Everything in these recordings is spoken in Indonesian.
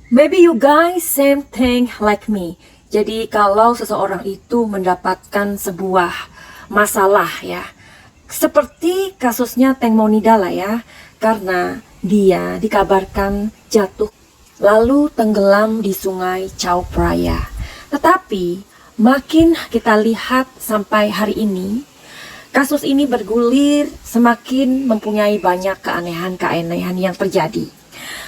Maybe you guys same thing like me. Jadi kalau seseorang itu mendapatkan sebuah masalah ya, seperti kasusnya Teng Monida lah ya, karena dia dikabarkan jatuh lalu tenggelam di sungai Chao Phraya. Tetapi makin kita lihat sampai hari ini, kasus ini bergulir semakin mempunyai banyak keanehan-keanehan yang terjadi.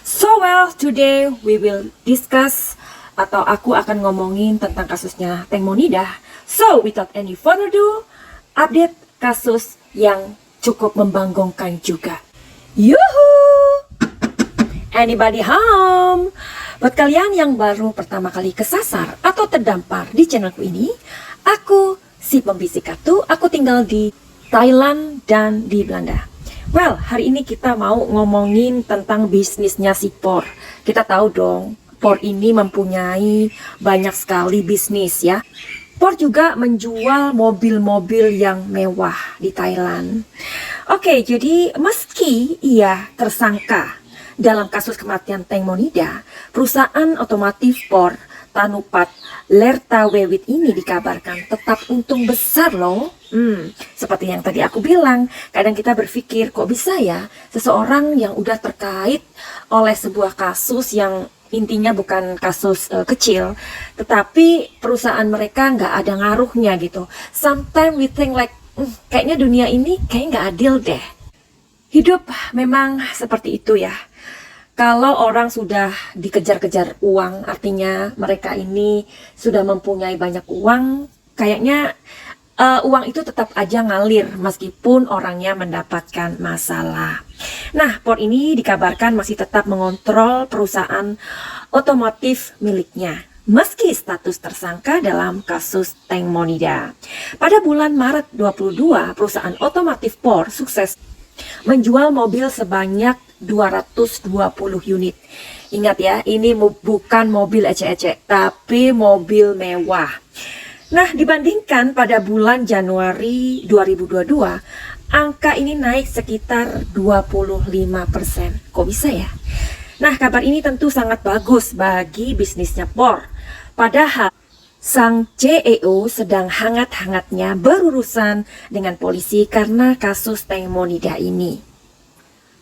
So well, today we will discuss atau aku akan ngomongin tentang kasusnya Teng Monida. So without any further ado, update kasus yang cukup membanggakan juga. Yuhu! Anybody home? Buat kalian yang baru pertama kali kesasar atau terdampar di channelku ini, aku si pembisik kartu, aku tinggal di Thailand dan di Belanda. Well, hari ini kita mau ngomongin tentang bisnisnya si Por. Kita tahu dong, Por ini mempunyai banyak sekali bisnis ya. Por juga menjual mobil-mobil yang mewah di Thailand. Oke, jadi meski ia tersangka dalam kasus kematian Teng Monida, perusahaan otomotif Por Tanupat Lertawewit ini dikabarkan tetap untung besar loh. Seperti yang tadi aku bilang, kadang kita berpikir kok bisa ya seseorang yang udah terkait oleh sebuah kasus yang intinya bukan kasus kecil, tetapi perusahaan mereka nggak ada ngaruhnya gitu. Sometimes we think like, kayaknya dunia ini kayak nggak adil deh. Hidup memang seperti itu ya. Kalau orang sudah dikejar-kejar uang, artinya mereka ini sudah mempunyai banyak uang, kayaknya uang itu tetap aja ngalir meskipun orangnya mendapatkan masalah. Nah, Por ini dikabarkan masih tetap mengontrol perusahaan otomotif miliknya, meski status tersangka dalam kasus Teng Monida. Pada bulan Maret 22, perusahaan otomotif Por sukses menjual mobil sebanyak 220 unit. Ingat ya, ini bukan mobil ecek-ecek, tapi mobil mewah. Nah, dibandingkan pada bulan Januari 2022, angka ini naik sekitar 25%. Kok bisa ya? Nah, kabar ini tentu sangat bagus bagi bisnisnya Por. Padahal sang CEO sedang hangat-hangatnya berurusan dengan polisi karena kasus Teng Monida ini.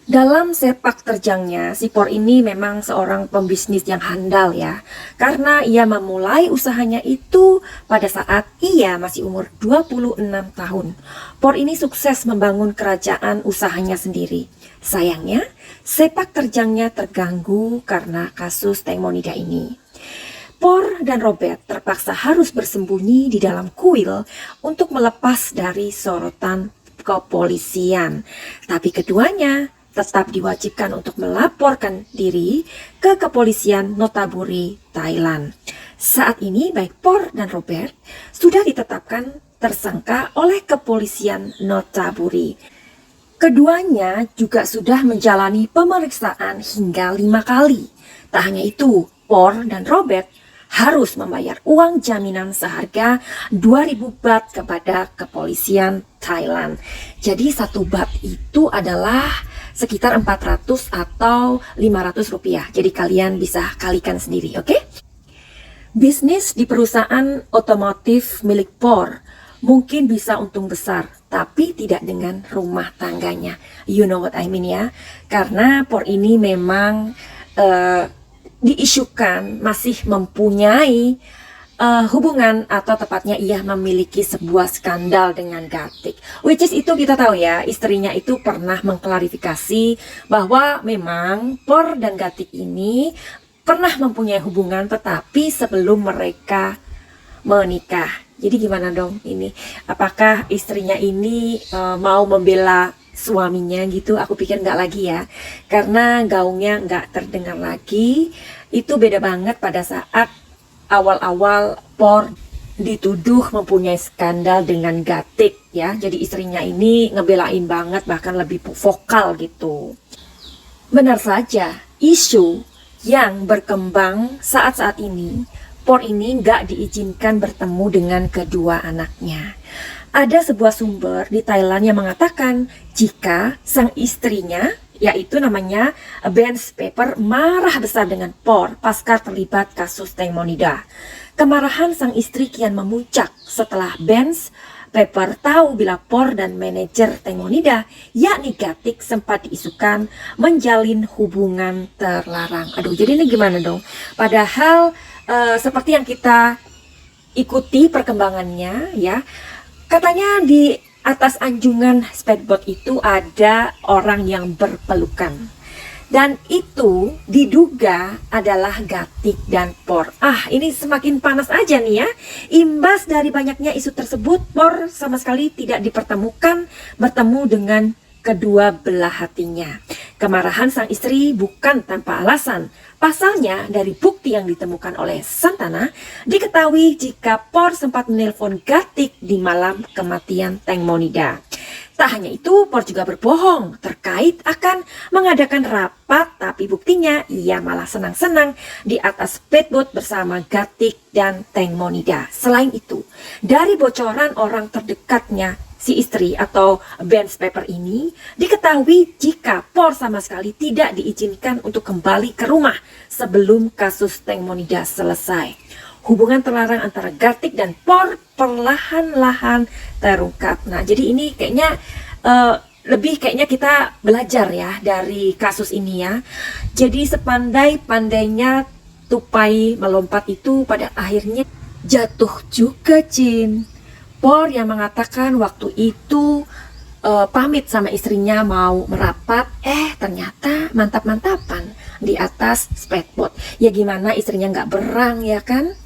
Dalam sepak terjangnya, si Por ini memang seorang pembisnis yang handal ya. Karena ia memulai usahanya itu pada saat ia masih umur 26 tahun. Por ini sukses membangun kerajaan usahanya sendiri. Sayangnya, sepak terjangnya terganggu karena kasus Teng Monida ini. Por dan Robert terpaksa harus bersembunyi di dalam kuil untuk melepas dari sorotan kepolisian. Tapi keduanya tetap diwajibkan untuk melaporkan diri ke kepolisian Nonthaburi, Thailand. Saat ini baik Por dan Robert sudah ditetapkan tersangka oleh kepolisian Nonthaburi. Keduanya juga sudah menjalani pemeriksaan hingga 5 kali. Tak hanya itu, Por dan Robert harus membayar uang jaminan seharga 2.000 baht kepada kepolisian Thailand. Jadi 1 baht itu adalah sekitar 400 atau 500 rupiah. Jadi kalian bisa kalikan sendiri, oke? Bisnis di perusahaan otomotif milik Por mungkin bisa untung besar, tapi tidak dengan rumah tangganya. You know what I mean ya? Karena Por ini memang diisukan masih mempunyai hubungan atau tepatnya ia memiliki sebuah skandal dengan Gatik. Which is itu kita tahu ya, istrinya itu pernah mengklarifikasi bahwa memang Por dan Gatik ini pernah mempunyai hubungan tetapi sebelum mereka menikah. Jadi gimana dong ini? Apakah istrinya ini mau membela suaminya gitu? Aku pikir nggak lagi ya, karena gaungnya nggak terdengar lagi. Itu beda banget pada saat awal-awal Por dituduh mempunyai skandal dengan Gatik ya. Jadi istrinya ini ngebelain banget, bahkan lebih vokal gitu. Benar saja, isu yang berkembang saat-saat ini, Por ini nggak diizinkan bertemu dengan kedua anaknya. Ada sebuah sumber di Thailand yang mengatakan jika sang istrinya yaitu namanya Benz Pepper marah besar dengan Por pasca terlibat kasus Tengmonida. Kemarahan sang istri kian memuncak setelah Benz Pepper tahu bila Por dan manajer Tengmonida, yakni Gatik, sempat diisukan menjalin hubungan terlarang. Aduh, jadi ini gimana dong? Padahal seperti yang kita ikuti perkembangannya ya, katanya di atas anjungan speedboat itu ada orang yang berpelukan. Dan itu diduga adalah Gatik dan Por. Ini semakin panas aja nih ya. Imbas dari banyaknya isu tersebut, Por sama sekali tidak dipertemukan bertemu dengan kedua belah hatinya. Kemarahan sang istri bukan tanpa alasan. Pasalnya, dari bukti yang ditemukan oleh Santana, diketahui jika Por sempat menelpon Gatik di malam kematian Tengmonida. Tak hanya itu, Por juga berbohong terkait akan mengadakan rapat, tapi buktinya ia malah senang-senang di atas speedboat bersama Gatik dan Tengmonida. Selain itu, dari bocoran orang terdekatnya si istri atau Benz Pepper ini, diketahui jika Por sama sekali tidak diizinkan untuk kembali ke rumah sebelum kasus Tengmonida selesai. Hubungan terlarang antara Gatik dan Por perlahan-lahan terungkap. Nah, jadi ini kayaknya lebih kayaknya kita belajar ya dari kasus ini ya. Jadi sepandai-pandainya tupai melompat itu pada akhirnya jatuh juga, Cin. Por yang mengatakan waktu itu pamit sama istrinya mau merapat, ternyata mantap-mantapan di atas speedboat. Ya gimana istrinya nggak berang ya kan?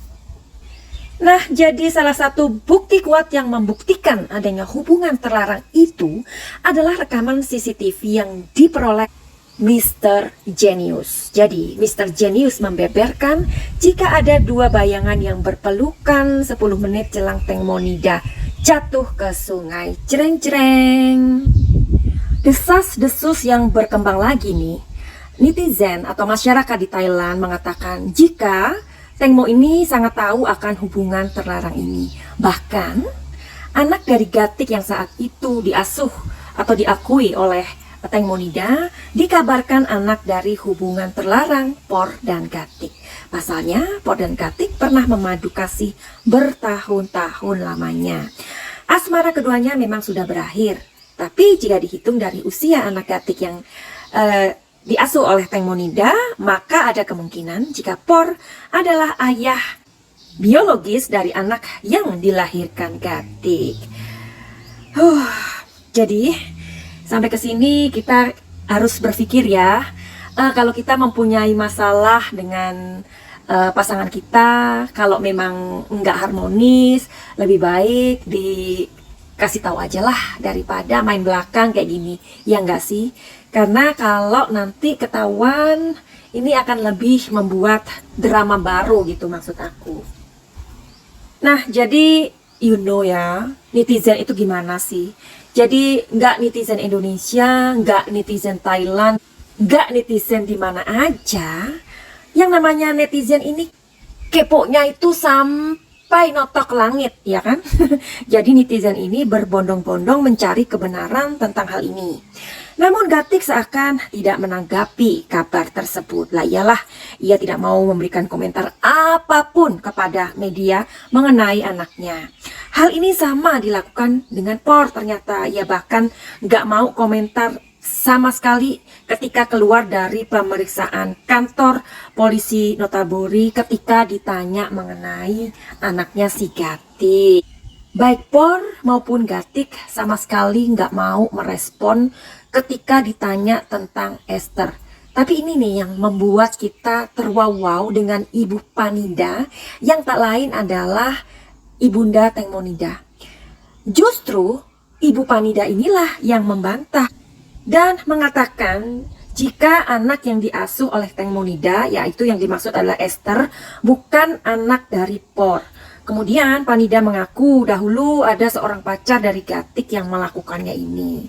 Nah, jadi salah satu bukti kuat yang membuktikan adanya hubungan terlarang itu adalah rekaman CCTV yang diperoleh Mr. Genius. Jadi, Mr. Genius membeberkan jika ada dua bayangan yang berpelukan 10 menit jelang Tengmonida jatuh ke sungai. Jreng-jreng. Desas-desus yang berkembang lagi nih. Netizen atau masyarakat di Thailand mengatakan jika Tengmo ini sangat tahu akan hubungan terlarang ini. Bahkan, anak dari Gatik yang saat itu diasuh atau diakui oleh Tengmonida dikabarkan anak dari hubungan terlarang Por dan Gatik. Pasalnya, Por dan Gatik pernah memadu kasih bertahun-tahun lamanya. Asmara keduanya memang sudah berakhir. Tapi jika dihitung dari usia anak Gatik yang diasuh oleh Tengmonida, maka ada kemungkinan jika Por adalah ayah biologis dari anak yang dilahirkan Gatik. Jadi sampai ke sini kita harus berpikir ya, kalau kita mempunyai masalah dengan pasangan kita, kalau memang nggak harmonis, lebih baik dikasih tahu aja lah daripada main belakang kayak gini, ya nggak sih? Karena kalau nanti ketahuan, ini akan lebih membuat drama baru gitu maksud aku. Nah, jadi you know ya, netizen itu gimana sih? Jadi nggak netizen Indonesia, nggak netizen Thailand, nggak netizen di mana aja. Yang namanya netizen ini keponya itu sampai notok langit, ya kan? Jadi netizen ini berbondong-bondong mencari kebenaran tentang hal ini. Namun Gatik seakan tidak menanggapi kabar tersebut. Lah iyalah, ia tidak mau memberikan komentar apapun kepada media mengenai anaknya. Hal ini sama dilakukan dengan Por ternyata. Ia bahkan nggak mau komentar sama sekali ketika keluar dari pemeriksaan kantor polisi Notaburi ketika ditanya mengenai anaknya si Gatik. Baik Por maupun Gatik sama sekali nggak mau merespon ketika ditanya tentang Esther. Tapi ini nih yang membuat kita terwawau dengan Ibu Panida yang tak lain adalah Ibunda Tengmonida. Justru Ibu Panida inilah yang membantah dan mengatakan jika anak yang diasuh oleh Tengmonida, yaitu yang dimaksud adalah Esther, bukan anak dari Por. Kemudian Panida mengaku dahulu ada seorang pacar dari Gatik yang melakukannya ini.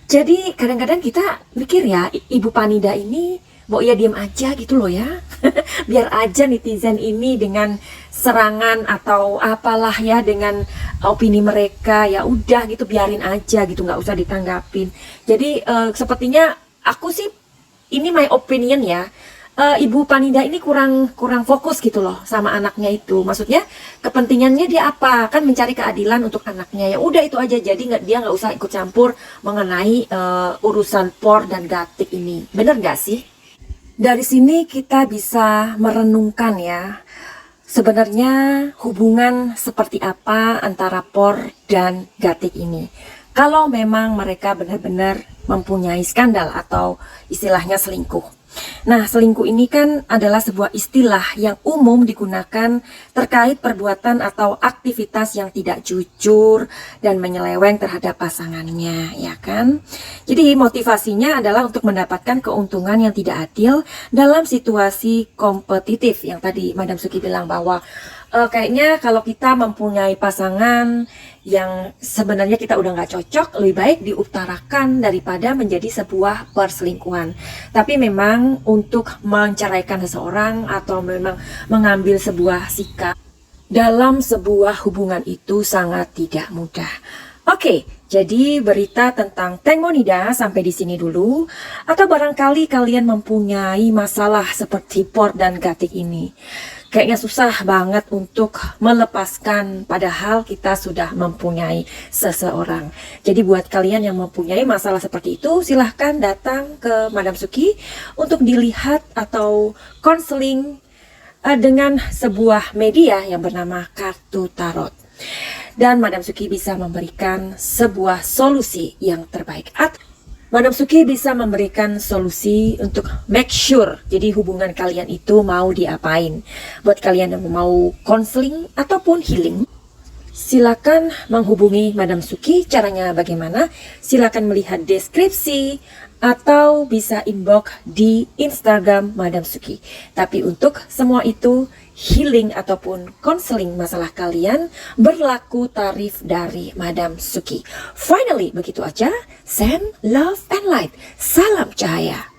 Jadi kadang-kadang kita mikir ya, Ibu Panida ini mau ya diam aja gitu loh ya. Biar aja netizen ini dengan serangan atau apalah ya dengan opini mereka, ya udah gitu biarin aja gitu, nggak usah ditanggapin. Jadi sepertinya aku sih, ini my opinion ya, Ibu Panida ini kurang fokus gitu loh sama anaknya itu. Maksudnya kepentingannya dia apa? Kan mencari keadilan untuk anaknya. Ya udah itu aja. Jadi dia nggak usah ikut campur mengenai urusan Por dan Gatik ini. Bener nggak sih? Dari sini kita bisa merenungkan ya, sebenarnya hubungan seperti apa antara Por dan Gatik ini. Kalau memang mereka benar-benar mempunyai skandal atau istilahnya selingkuh. Nah, selingkuh ini kan adalah sebuah istilah yang umum digunakan terkait perbuatan atau aktivitas yang tidak jujur dan menyeleweng terhadap pasangannya, ya kan? Jadi motivasinya adalah untuk mendapatkan keuntungan yang tidak adil dalam situasi kompetitif yang tadi Madam Suki bilang bahwa kayaknya kalau kita mempunyai pasangan yang sebenarnya kita udah nggak cocok, lebih baik diutarakan daripada menjadi sebuah perselingkuhan. Tapi memang untuk menceraikan seseorang atau memang mengambil sebuah sikap dalam sebuah hubungan itu sangat tidak mudah. Oke, jadi berita tentang Teng Monida sampai di sini dulu. Atau barangkali kalian mempunyai masalah seperti Por dan Gatik ini. Kayaknya susah banget untuk melepaskan padahal kita sudah mempunyai seseorang. Jadi buat kalian yang mempunyai masalah seperti itu, silahkan datang ke Madam Suki untuk dilihat atau konseling dengan sebuah media yang bernama Kartu Tarot. Dan Madam Suki bisa memberikan sebuah solusi yang terbaik. Madam Suki bisa memberikan solusi untuk make sure, jadi hubungan kalian itu mau diapain. Buat kalian yang mau konseling ataupun healing, silakan menghubungi Madam Suki. Caranya bagaimana? Silakan melihat deskripsi atau bisa inbox di Instagram Madam Suki. Tapi untuk semua itu, healing ataupun konseling masalah kalian berlaku tarif dari Madam Suki. Finally, begitu aja. Send love and light. Salam cahaya.